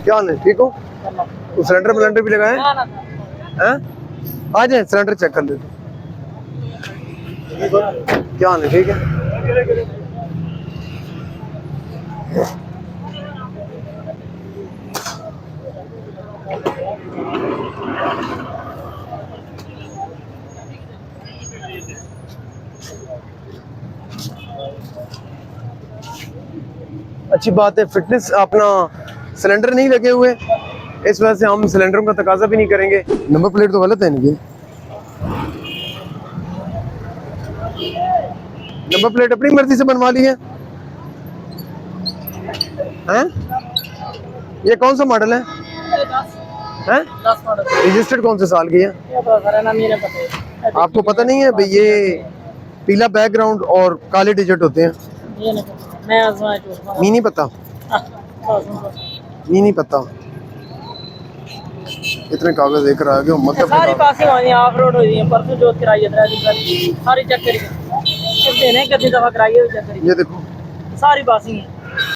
क्या हाल है, ठीक हो? तो सिलेंडर ब्लेंडर भी लगाए हैं? आ जाए सिलेंडर चेक कर लेते। क्या हाल है, ठीक है? अच्छी बात है, फिटनेस अपना सिलेंडर नहीं लगे हुए, इस वजह से हम सिलेंडरों का तकाजा भी नहीं करेंगे। नंबर प्लेट तो गलत है इनकी, नंबर प्लेट अपनी मर्जी से बनवा ली है। हैं? ये कौन सा मॉडल है? हैं? रजिस्टर्ड कौन से साल की है? आपको पता नहीं है भाई? ये पीला बैकग्राउंड और काले डिजिट होते हैं। मी नहीं पता, मी नहीं पता। इतने कागज लेकर आ गए मतलब सारी पासिंग होनी है, ऑफ रोड हुई है, परसों जोत कराई है, सारी चेक करी, कितने ने कितनी दफा कराई है, चेक करी। ये देखो सारी पासिंग है।